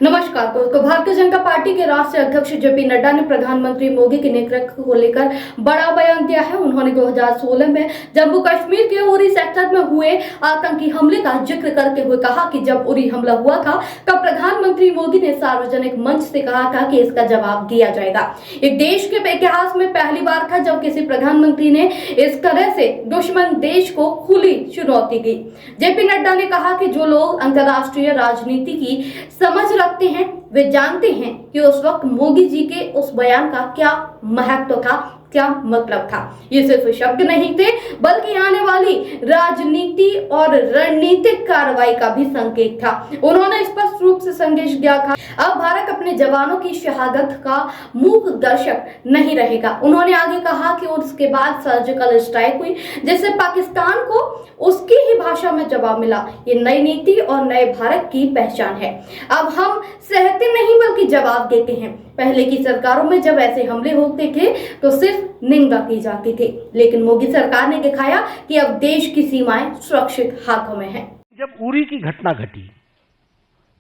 नमस्कार दोस्तों। भारतीय जनता पार्टी के राष्ट्रीय अध्यक्ष जेपी नड्डा ने प्रधानमंत्री मोदी के नेतृत्व को लेकर बड़ा बयान दिया है। उन्होंने 2016 में जम्मू कश्मीर के उरी सेक्टर में हुए आतंकी हमले का जिक्र करते हुए कहा कि जब उरी हमला हुआ था तब प्रधानमंत्री मोदी ने सार्वजनिक मंच से कहा था कि इसका जवाब दिया जाएगा। एक देश के इतिहास में पहली बार था जब किसी प्रधानमंत्री ने इस तरह से दुश्मन देश को खुली चुनौती दी। जेपी नड्डा ने कहा कि जो लोग अंतर्राष्ट्रीय राजनीति की समझ रखते हैं वे जानते हैं कि उस वक्त मोदी जी के उस बयान का क्या महत्व था, क्या मतलब था। ये सिर्फ शब्द नहीं थे बल्कि आने वाली राजनीति और रणनीतिक कार्रवाई का भी संकेत था। उन्होंने स्पष्ट रूप से संदेश दिया था अब भारत अपने जवानों की शहादत का मूक दर्शक नहीं रहेगा। उन्होंने आगे कहा कि उसके बाद सर्जिकल स्ट्राइक हुई जिससे पाकिस्तान को उसकी ही भाषा में जवाब मिला। ये नई नीति और नए भारत की पहचान है। अब हम सहते नहीं बल्कि जवाब देते हैं। पहले की सरकारों में जब ऐसे हमले होते थे तो सिर्फ निंदा की जाती थी, लेकिन मोदी सरकार ने दिखाया कि अब देश की सीमाएं सुरक्षित हाथों में हैं। जब उरी की घटना घटी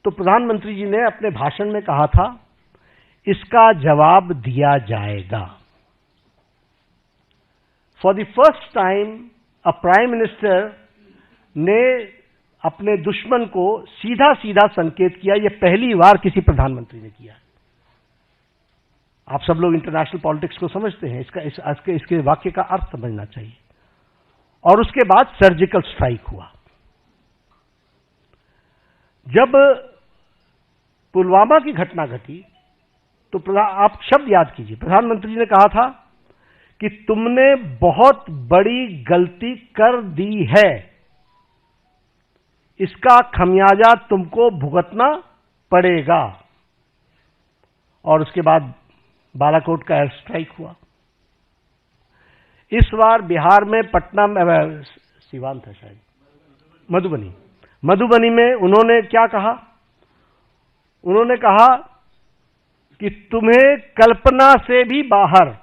तो प्रधानमंत्री जी ने अपने भाषण में कहा था इसका जवाब दिया जाएगा। For the first time a prime minister ने अपने दुश्मन को सीधा सीधा संकेत किया। यह पहली बार किसी प्रधानमंत्री ने किया। आप सब लोग इंटरनेशनल पॉलिटिक्स को समझते हैं, इसके वाक्य का अर्थ समझना चाहिए। और उसके बाद सर्जिकल स्ट्राइक हुआ। जब पुलवामा की घटना घटी तो आप शब्द याद कीजिए, प्रधानमंत्री ने कहा था कि तुमने बहुत बड़ी गलती कर दी है, इसका खमियाजा तुमको भुगतना पड़ेगा। और उसके बाद बालाकोट का एयर स्ट्राइक हुआ। इस बार बिहार में पटना में, सीवान था शायद, मधुबनी में उन्होंने क्या कहा? उन्होंने कहा कि तुम्हें कल्पना से भी बाहर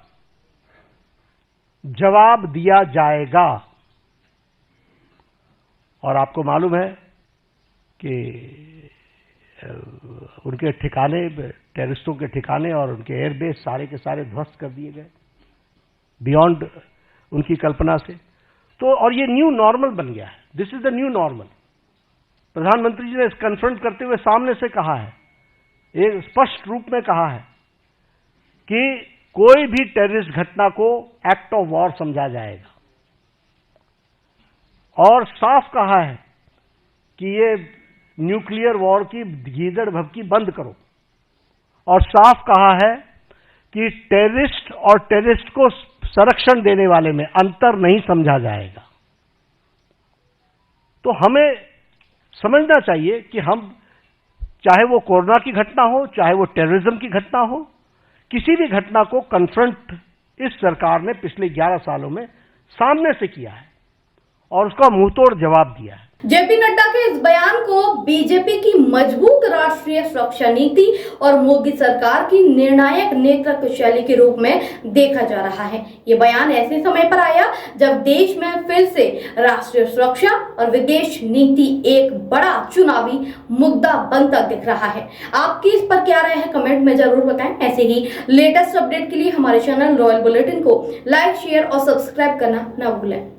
जवाब दिया जाएगा। और आपको मालूम है कि उनके ठिकाने, टेररिस्टों के ठिकाने और उनके एयरबेस सारे के सारे ध्वस्त कर दिए गए बियॉन्ड उनकी कल्पना से। तो और ये न्यू नॉर्मल बन गया है। This is the new normal. प्रधानमंत्री जी ने कन्फ्रंट करते हुए सामने से कहा है, एक स्पष्ट रूप में कहा है कि कोई भी टेररिस्ट घटना को एक्ट ऑफ वॉर समझा जाएगा। और साफ कहा है कि ये न्यूक्लियर वॉर की गीदड़ भभकी बंद करो। और साफ कहा है कि टेररिस्ट और टेररिस्ट को संरक्षण देने वाले में अंतर नहीं समझा जाएगा। तो हमें समझना चाहिए कि हम, चाहे वो कोरोना की घटना हो, चाहे वो टेररिज्म की घटना हो, किसी भी घटना को कन्फ्रंट इस सरकार ने पिछले 11 सालों में सामने से किया है और उसका मुंहतोड़ जवाब दिया है। जेपी नड्डा के इस बयान को बीजेपी की मजबूत राष्ट्रीय सुरक्षा नीति और मोदी सरकार की निर्णायक नेतृत्व शैली के रूप में देखा जा रहा है। ये बयान ऐसे समय पर आया जब देश में फिर से राष्ट्रीय सुरक्षा और विदेश नीति एक बड़ा चुनावी मुद्दा बनता दिख रहा है। आपकी इस पर क्या राय है, कमेंट में जरूर बताएं। ऐसे ही लेटेस्ट अपडेट के लिए हमारे चैनल रॉयल बुलेटिन को लाइक, शेयर और सब्सक्राइब करना न भूलें।